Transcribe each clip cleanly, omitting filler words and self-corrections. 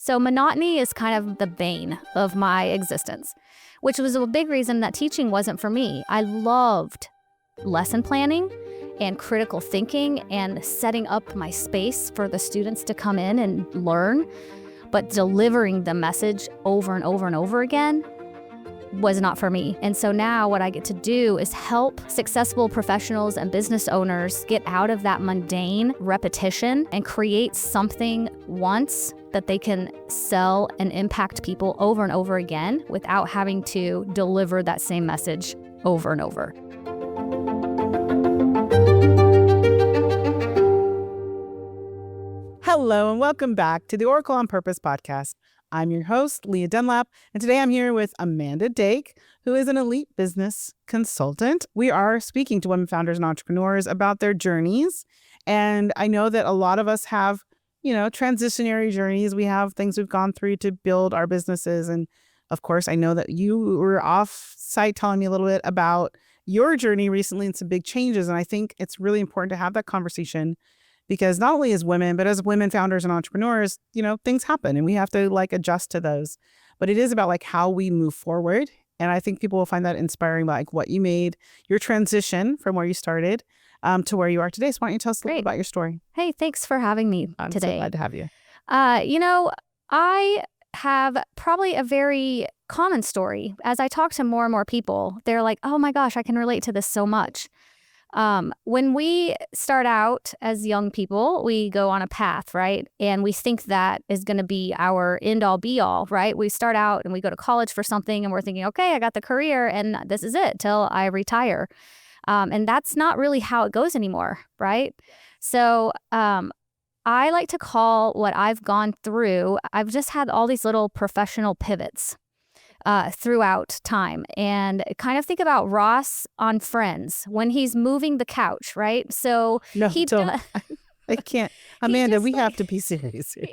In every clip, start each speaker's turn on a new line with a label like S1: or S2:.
S1: So monotony is kind of the bane of my existence, which was a big reason that teaching wasn't for me. I loved lesson planning and critical thinking and setting up my space for the students to come in and learn, but delivering the message over and over and over again was not for me. And so now what I get to do is help successful professionals and business owners get out of that mundane repetition and create something once that they can sell and impact people over and over again without having to deliver that same message over and over.
S2: Hello and welcome back to the Oracle on Purpose podcast. I'm your host, Leah Dunlap, and today I'm here with Amanda Dake, who is an elite business consultant. We are speaking to women founders and entrepreneurs about their journeys, and I know that a lot of us have, transitionary journeys. We have things we've gone through to build our businesses, and of course, I know that you were off-site telling me a little bit about your journey recently and some big changes, and I think it's really important to have that conversation. Because not only as women, but as women founders and entrepreneurs, things happen and we have to adjust to those. But it is about how we move forward. And I think people will find that inspiring, what you made, your transition from where you started to where you are today. So why don't you tell us a little bit about your story?
S1: Hey, thanks for having me
S2: I'm
S1: today.
S2: so glad to have you.
S1: I have probably a very common story. As I talk to more and more people, they're like, oh my gosh, I can relate to this so much. When we start out as young people, we go on a path, right? And we think that is going to be our end all be all, right? We start out and we go to college for something and we're thinking, okay, I got the career and this is it till I retire. And that's not really how it goes anymore, right? So, I like to call what I've gone through, I've just had all these little professional pivots throughout time. And kind of think about Ross on Friends when he's moving the couch, right? So
S2: I can't. Amanda, we have to be serious here.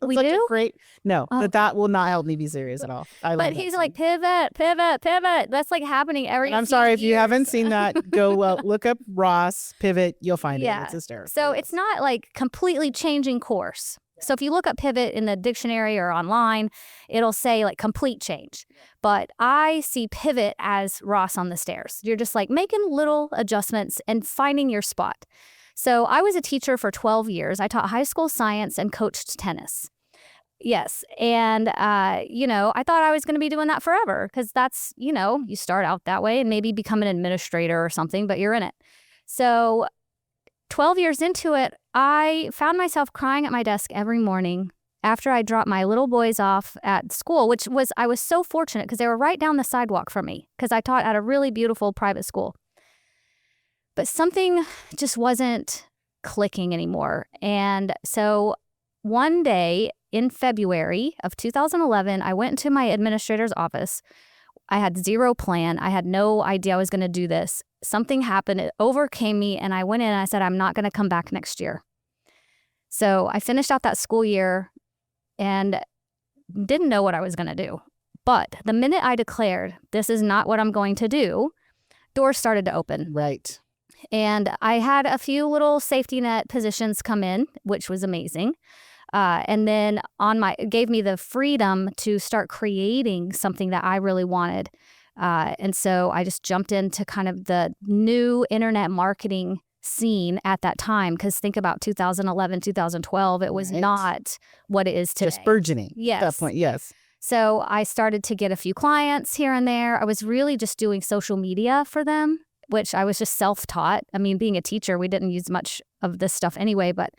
S1: We do?
S2: That will not help me be serious at all.
S1: But he's like, pivot. That's happening every
S2: And I'm sorry, if you
S1: years.
S2: haven't seen that, go look up Ross Pivot. You'll find it. It's hysterical.
S1: So it's not completely changing course. So if you look up pivot in the dictionary or online, it'll say complete change. But I see pivot as Ross on the stairs. You're just making little adjustments and finding your spot. So I was a teacher for 12 years. I taught high school science and coached tennis. Yes. And, I thought I was going to be doing that forever because that's, you start out that way and maybe become an administrator or something, but you're in it. So 12 years into it, I found myself crying at my desk every morning after I dropped my little boys off at school, I was so fortunate because they were right down the sidewalk from me because I taught at a really beautiful private school. But something just wasn't clicking anymore. And so one day in February of 2011, I went into my administrator's office. I had zero plan. I had no idea I was going to do this. Something happened. It overcame me. And I went in and I said, I'm not going to come back next year. So I finished out that school year and didn't know what I was going to do. But the minute I declared, this is not what I'm going to do, doors started to open.
S2: Right.
S1: And I had a few little safety net positions come in, which was amazing. And then it gave me the freedom to start creating something that I really wanted. And so I just jumped into kind of the new internet marketing scene at that time. Because think about 2011, 2012, it was not what it is today.
S2: Just burgeoning.
S1: Yes.
S2: At that point, yes.
S1: So I started to get a few clients here and there. I was really just doing social media for them, which I was just self-taught. I mean, being a teacher, we didn't use much of this stuff anyway, but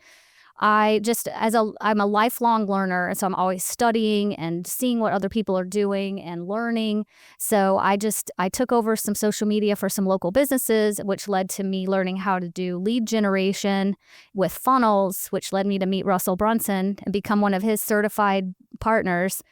S1: I'm a lifelong learner, and so I'm always studying and seeing what other people are doing and learning. So I took over some social media for some local businesses, which led to me learning how to do lead generation with funnels, which led me to meet Russell Brunson and become one of his certified partners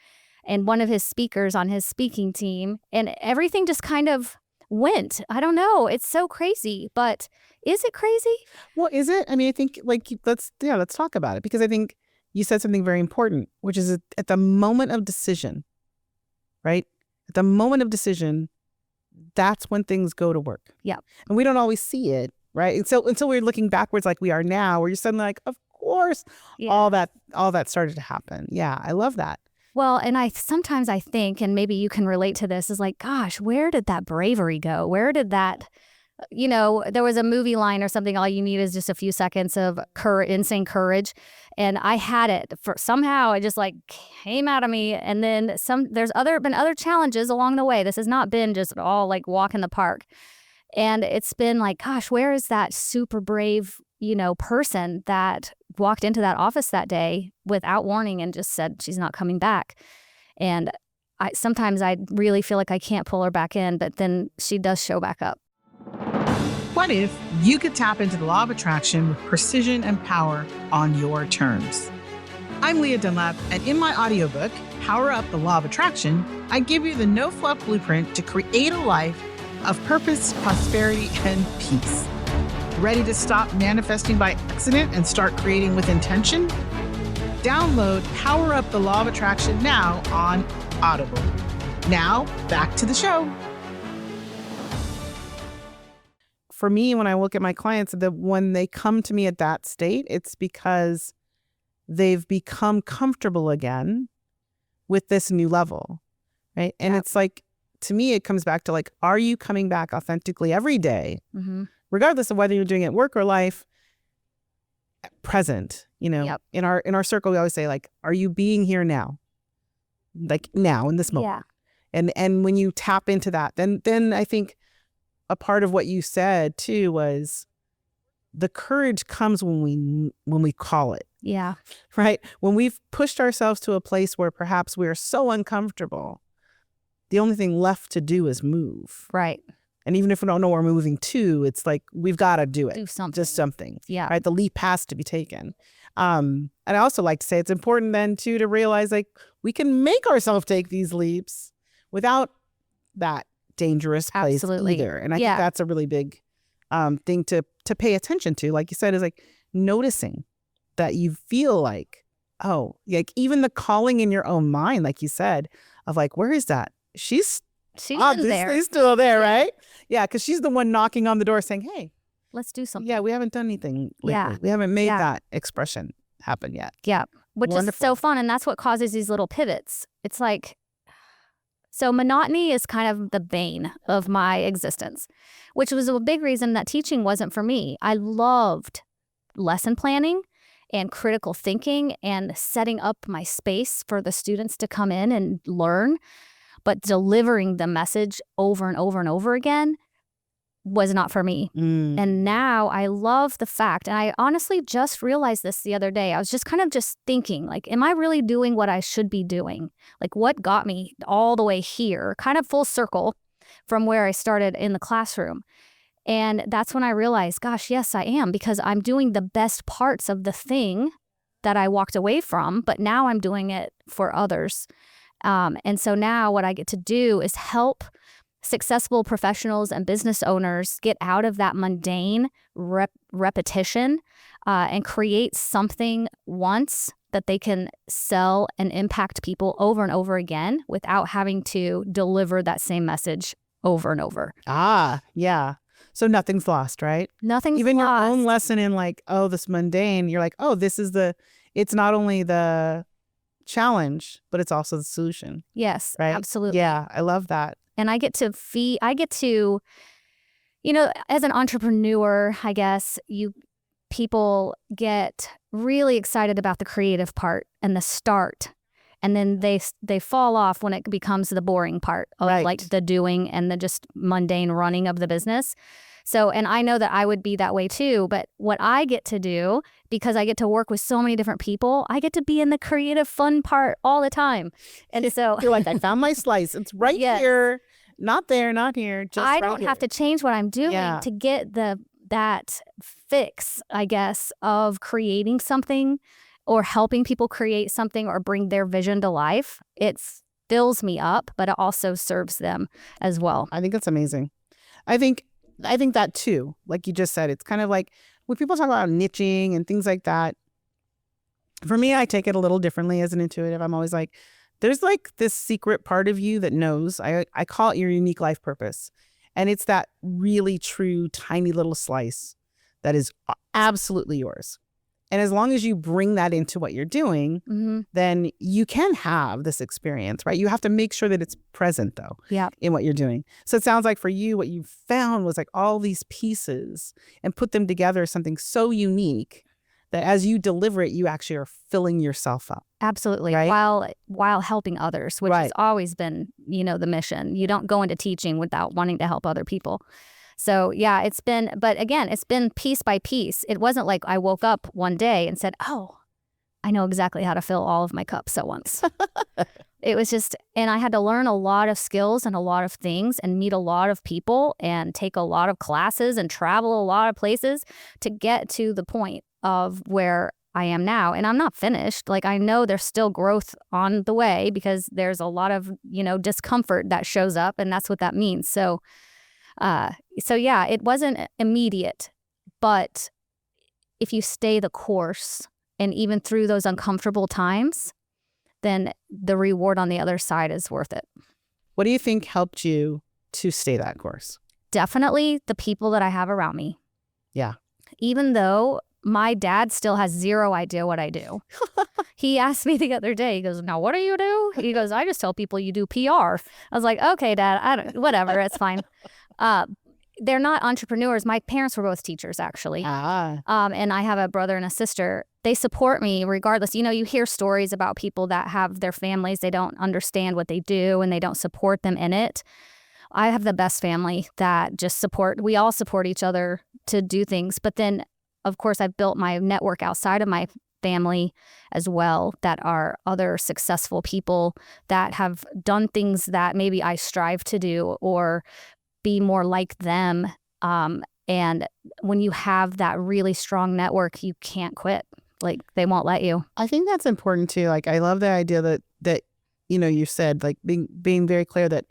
S1: and one of his speakers on his speaking team. And everything just kind of went. I don't know. It's so crazy, but is it crazy?
S2: Well, is it? I mean, I think let's talk about it, because I think you said something very important, which is at the moment of decision, right? At the moment of decision, that's when things go to work.
S1: Yeah.
S2: And we don't always see it, right? And so until we're looking backwards like we are now, where you're suddenly like, of course,
S1: Yeah.
S2: all that started to happen. Yeah, I love that.
S1: Well, and sometimes I think, and maybe you can relate to this, is like, gosh, where did that bravery go? Where did that, there was a movie line or something, all you need is just a few seconds of insane courage. And I had it for somehow it just like came out of me. And then there's been other challenges along the way. This has not been just all like walk in the park. And it's been like, gosh, where is that super brave, person that walked into that office that day without warning and just said she's not coming back? And sometimes I really feel like I can't pull her back in, but then she does show back up.
S2: What if you could tap into the law of attraction with precision and power on your terms? I'm Leah Dunlap, and in my audiobook, Power Up the Law of Attraction, I give you the no-fluff blueprint to create a life of purpose, prosperity, and peace. Ready to stop manifesting by accident and start creating with intention? Download Power Up the Law of Attraction now on Audible. Now, back to the show. For me, when I look at my clients, when they come to me at that state, it's because they've become comfortable again with this new level, right? And it's like, to me, it comes back to like, are you coming back authentically every day, regardless of whether you're doing it at work or life, present? In our circle, we always say like, are you being here now? Like now in this moment. Yeah. And when you tap into that, then I think a part of what you said too was the courage comes when we call it.
S1: Yeah.
S2: Right? When we've pushed ourselves to a place where perhaps we're so uncomfortable, the only thing left to do is move.
S1: Right.
S2: And even if we don't know where we're moving to, it's like, we've got to do it.
S1: Do something.
S2: Just something.
S1: Yeah.
S2: Right? The leap has to be taken. And I also like to say it's important then too to realize like we can make ourselves take these leaps without that dangerous place either. And I think that's a really big thing to pay attention to. Like you said, is like noticing that you feel like, oh, like even the calling in your own mind, like you said, of like, where is that? She's
S1: there.
S2: She's still there, right? Yeah, because she's the one knocking on the door saying, hey,
S1: let's do something.
S2: Yeah, we haven't done anything lately.
S1: Yeah.
S2: We haven't made that expression happen yet.
S1: Yeah, which is so fun. And that's what causes these little pivots. It's like, so monotony is kind of the bane of my existence, which was a big reason that teaching wasn't for me. I loved lesson planning and critical thinking and setting up my space for the students to come in and learn. But delivering the message over and over and over again was not for me. And now I love the fact, and I honestly just realized this the other day. I was just kind of just thinking, like, am I really doing what I should be doing? Like, what got me all the way here, kind of full circle from where I started in the classroom? And that's when I realized, gosh, yes, I am, because I'm doing the best parts of the thing that I walked away from, but now I'm doing it for others. And so now what I get to do is help successful professionals and business owners get out of that mundane repetition and create something once that they can sell and impact people over and over again without having to deliver that same message over and over.
S2: Yeah. So nothing's lost, right?
S1: Nothing's
S2: Even
S1: lost.
S2: Your own lesson in like, oh, this mundane, you're like, oh, it's not only the challenge, but it's also the solution.
S1: Yes,
S2: right?
S1: Absolutely.
S2: Yeah, I love that.
S1: And I get to as an entrepreneur, I guess, people get really excited about the creative part and the start. And then they fall off when it becomes the boring part of like the doing and the just mundane running of the business. So, and I know that I would be that way too, but what I get to do, because I get to work with so many different people, I get to be in the creative fun part all the time. And so
S2: you're like, I found my slice. It's right here, not there, not here. Just
S1: I don't have to change what I'm doing to get that fix, I guess, of creating something or helping people create something or bring their vision to life. It fills me up, but it also serves them as well.
S2: I think that's amazing. I think that too, like you just said, it's kind of like when people talk about niching and things like that, for me, I take it a little differently as an intuitive. I'm always like, there's like this secret part of you that knows. I call it your unique life purpose. And it's that really true, tiny little slice that is absolutely yours. And as long as you bring that into what you're doing, then you can have this experience, right? You have to make sure that it's present, though, in what you're doing. So it sounds like for you, what you found was like all these pieces and put them together as something so unique that as you deliver it, you actually are filling yourself up.
S1: Absolutely.
S2: Right?
S1: While helping others, which has always been, the mission. You don't go into teaching without wanting to help other people. So yeah, but again, it's been piece by piece. It wasn't like I woke up one day and said, oh, I know exactly how to fill all of my cups at once. It was just, and I had to learn a lot of skills and a lot of things and meet a lot of people and take a lot of classes and travel a lot of places to get to the point of where I am now. And I'm not finished. Like, I know there's still growth on the way because there's a lot of, discomfort that shows up, and that's what that means. So yeah, it wasn't immediate, but if you stay the course and even through those uncomfortable times, then the reward on the other side is worth it.
S2: What do you think helped you to stay that course?
S1: Definitely the people that I have around me.
S2: Yeah.
S1: Even though my dad still has zero idea what I do. He asked me the other day, he goes, now what do you do? He goes, I just tell people you do PR. I was like, okay, Dad, whatever, it's fine. They're not entrepreneurs. My parents were both teachers, actually. And I have a brother and a sister. They support me regardless. You hear stories about people that have their families, they don't understand what they do and they don't support them in it. I have the best family that just we all support each other to do things. But then, of course, I've built my network outside of my family as well that are other successful people that have done things that maybe I strive to do or be more like them. And when you have that really strong network, you can't quit. Like, they won't let you.
S2: I think that's important too. Like, I love the idea that you said, like, being very clear that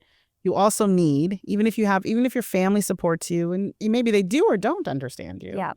S2: you also need, even if your family supports you and maybe they do or don't understand you.
S1: Yeah.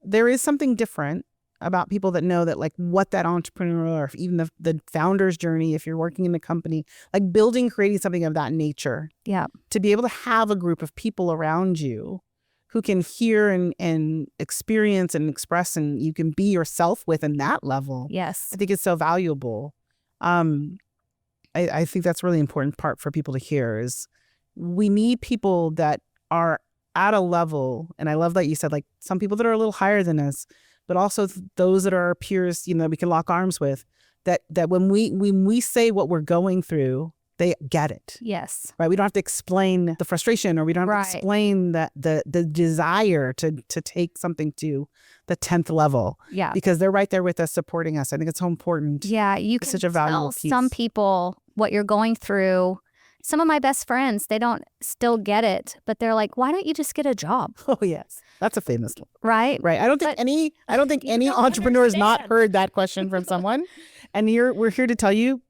S2: There is something different about people that know that, like, what that entrepreneur or even the founder's journey, if you're working in the company, like creating something of that nature.
S1: Yeah.
S2: To be able to have a group of people around you who can hear and experience and express, and you can be yourself with in that level.
S1: Yes.
S2: I think it's so valuable. I think that's a really important part for people to hear is we need people that are at a level, and I love that you said, like, some people that are a little higher than us, but also those that are our peers, we can lock arms with, that when we say what we're going through, they get it.
S1: Yes.
S2: Right. We don't have to explain the frustration, or we don't have to explain the desire to take something to the 10th level.
S1: Yeah.
S2: Because they're right there with us, supporting us. I think it's so important.
S1: Yeah. You can
S2: such a valuable
S1: tell
S2: piece.
S1: some people what you're going through. Some of my best friends, they don't still get it, but they're like, why don't you just get a job?
S2: Oh, yes. That's a famous one.
S1: Right.
S2: Right. I don't think any entrepreneur has not heard that question from someone. And we're here to tell you,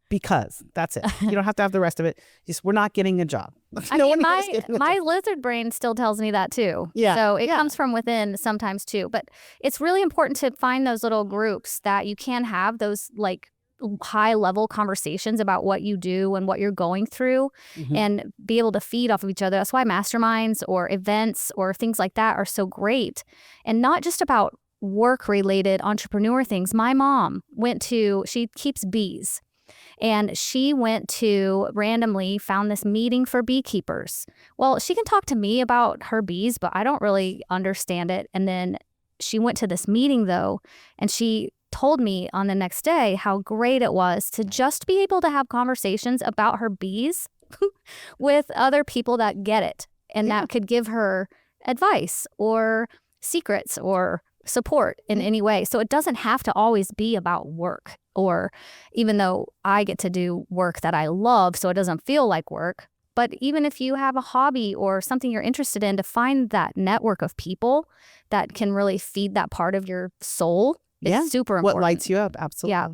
S2: because that's it. You don't have to have the rest of it. Just, we're not getting a job.
S1: My lizard brain still tells me that too.
S2: Yeah.
S1: So it comes from within sometimes too. But it's really important to find those little groups that you can have those, like, high level conversations about what you do and what you're going through, and be able to feed off of each other. That's why masterminds or events or things like that are so great. And not just about work related entrepreneur things. My mom she keeps bees. And she randomly found this meeting for beekeepers. Well, she can talk to me about her bees, but I don't really understand it. And then she went to this meeting though, and she told me on the next day how great it was to just be able to have conversations about her bees with other people that get it and that could give her advice or secrets or support in any way. So it doesn't have to always be about work, or even though I get to do work that I love, so it doesn't feel like work. But even if you have a hobby or something you're interested in, to find that network of people that can really feed that part of your soul. It's super important.
S2: What lights you up. Absolutely.
S1: Yeah.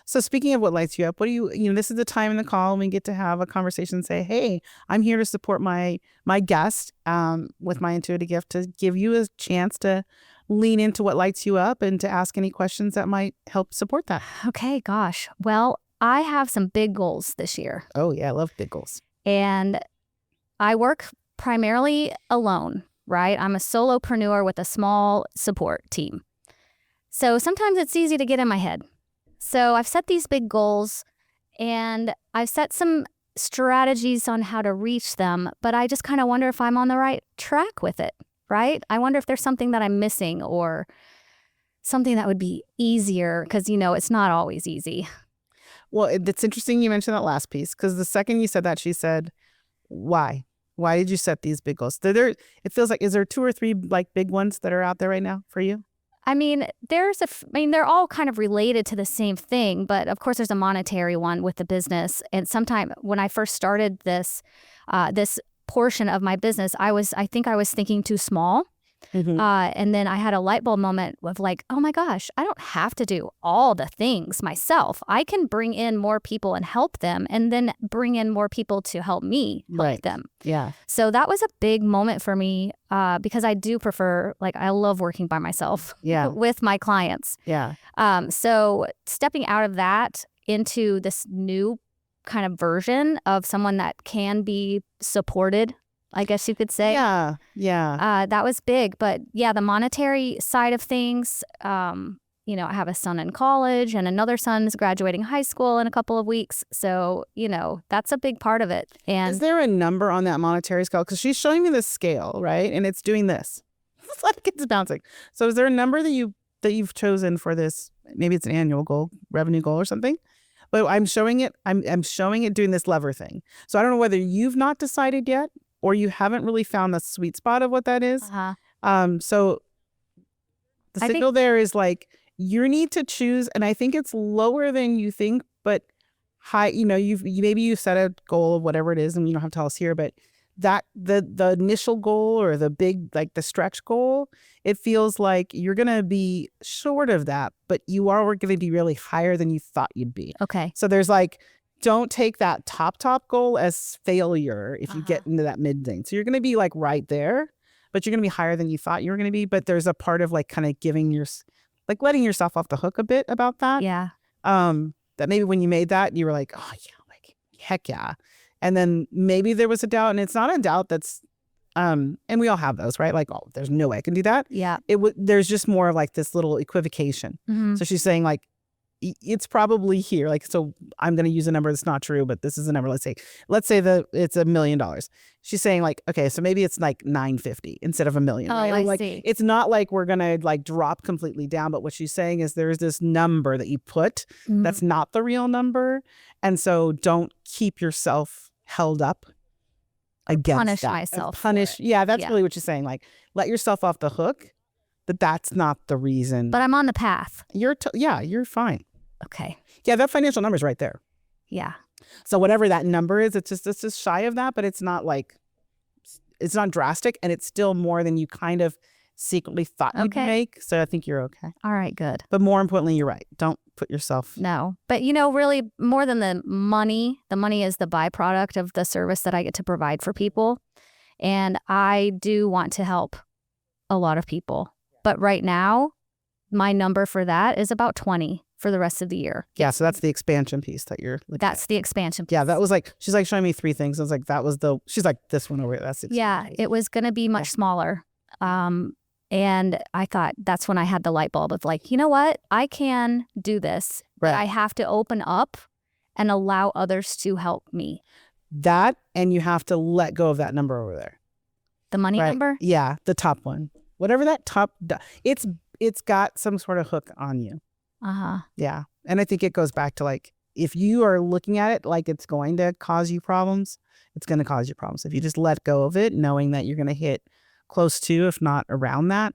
S2: So speaking of what lights you up, what do you this is the time in the call when we get to have a conversation and say, hey, I'm here to support my guest with my intuitive gift, to give you a chance to lean into what lights you up and to ask any questions that might help support that.
S1: Okay, gosh. Well, I have some big goals this year.
S2: Oh, yeah. I love big goals.
S1: And I work primarily alone, right? I'm a solopreneur with a small support team. So sometimes it's easy to get in my head. So I've set these big goals and I've set some strategies on how to reach them, but I just kind of wonder if I'm on the right track with it, right? I wonder if there's something that I'm missing or something that would be easier because, it's not always easy.
S2: Well, it's interesting you mentioned that last piece because the second you said that, she said, why? Why did you set these big goals? It feels like, is there 2 or 3 like big ones that are out there right now for you?
S1: I mean, they're all kind of related to the same thing, but of course there's a monetary one with the business. And sometime when I first started this portion of my business, I think I was thinking too small.
S2: Mm-hmm.
S1: And then I had a light bulb moment of like, oh my gosh, I don't have to do all the things myself. I can bring in more people and help them and then bring in more people to help me help them.
S2: Yeah.
S1: So that was a big moment for me because I do prefer, I love working by myself with my clients.
S2: Yeah.
S1: So stepping out of that into this new kind of version of someone that can be supported, I guess you could say.
S2: Yeah. Yeah.
S1: That was big. But yeah, the monetary side of things, I have a son in college and another son is graduating high school in a couple of weeks. So, that's a big part of it. And
S2: is there a number on that monetary scale? Because she's showing me the scale, right? And it's doing this. It's like it's bouncing. So is there a number that you've chosen for this? Maybe it's an annual goal, revenue goal or something. But I'm showing it. I'm showing it doing this lever thing. So I don't know whether you've not decided yet or you haven't really found the sweet spot of what that is. So the signal there is like you need to choose, and I think it's lower than you think, but high. Maybe you set a goal of whatever it is, and you don't have to tell us here, but that the initial goal or the big the stretch goal, it feels like you're gonna be short of that, but you are going to be really higher than you thought you'd be.
S1: Okay.
S2: So there's don't take that top goal as failure if you get into that mid thing. So you're going to be right there, but you're going to be higher than you thought you were going to be. But there's a part of kind of giving letting yourself off the hook a bit about that.
S1: Yeah.
S2: That maybe when you made that, you were like, oh yeah, heck yeah. And then maybe there was a doubt, and it's not a doubt that's, and we all have those, right? Oh, there's no way I can do that.
S1: Yeah.
S2: There's just more of this little equivocation.
S1: Mm-hmm.
S2: So she's saying it's probably here. So I'm going to use a number that's not true, but this is a number. Let's say that it's $1 million. She's saying okay, so maybe it's $950 instead of $1 million.
S1: Oh,
S2: right?
S1: I see.
S2: It's not we're going to drop completely down, but what she's saying is there's this number that you put that's not the real number. And so don't keep yourself held up against
S1: punish
S2: that.
S1: myself.
S2: Yeah, that's really what she's saying. Let yourself off the hook, but that's not the reason.
S1: But I'm on the path.
S2: You're fine.
S1: Okay.
S2: Yeah, that financial number is right there.
S1: Yeah.
S2: So whatever that number is, it's just shy of that, but it's not it's not drastic, and it's still more than you kind of secretly thought you'd make. So I think you're okay.
S1: All right, good.
S2: But more importantly, you're right. Don't put yourself.
S1: No. But really more than the money is the byproduct of the service that I get to provide for people. And I do want to help a lot of people. But right now, my number for that is about 20 for the rest of the year.
S2: Yeah, so that's the expansion piece that you're looking
S1: That's the expansion piece.
S2: Yeah, that was she's showing me 3 things. I was that was she's this one over here. That's the
S1: Yeah, it was going to be much smaller. And I thought that's when I had the light bulb of you know what? I can do this.
S2: Right.
S1: I have to open up and allow others to help me.
S2: That, and you have to let go of that number over there.
S1: The money number?
S2: Yeah, the top one. Whatever that top, it's got some sort of hook on you. Yeah. And I think it goes back to if you are looking at it like it's going to cause you problems, it's going to cause you problems. If you just let go of it, knowing that you're going to hit close to, if not around that,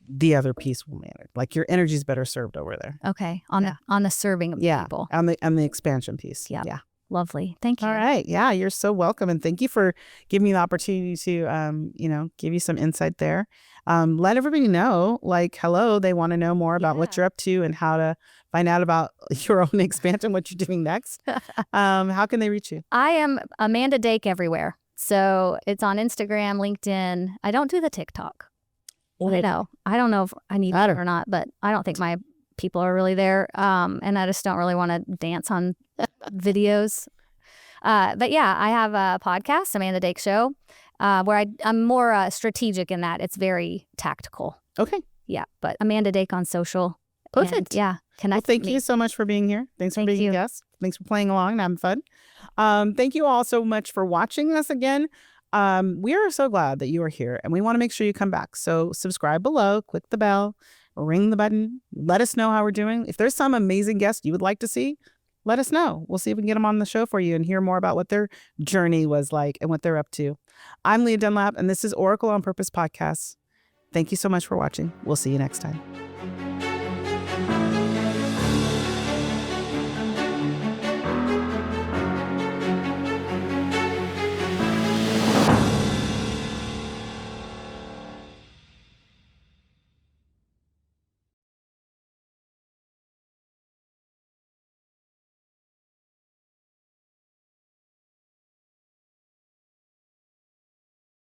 S2: the other piece will manage. Your energy is better served over there.
S1: Okay. On the serving of people.
S2: On the expansion piece.
S1: Yep.
S2: Yeah.
S1: Lovely. Thank you.
S2: All right. Yeah, you're so welcome. And thank you for giving me the opportunity to, give you some insight there. Let everybody know, hello, they want to know more about what you're up to and how to find out about your own expansion, what you're doing next. How can they reach you?
S1: I am Amanda Dake everywhere. So it's on Instagram, LinkedIn. I don't do the TikTok. I know. I don't know if I need it or not, but I don't think my people are really there. And I just don't really want to dance on videos. But yeah, I have a podcast, Amanda Dake Show, where I'm more strategic in that it's very tactical.
S2: Okay.
S1: Yeah, but Amanda Dake on social.
S2: Perfect.
S1: And, yeah,
S2: Well,
S1: connect
S2: thank
S1: with me.
S2: you so much for being here. Thanks for
S1: Thank
S2: being
S1: you.
S2: a guest. Thanks for playing along and having fun. Thank you all so much for watching us again. We are so glad that you are here, and we want to make sure you come back. So subscribe below, click the bell, ring the button. Let us know how we're doing. If there's some amazing guest you would like to see, let us know. We'll see if we can get them on the show for you and hear more about what their journey was like and what they're up to. I'm Leah Dunlap, and this is Oracle on Purpose Podcast. Thank you so much for watching. We'll see you next time.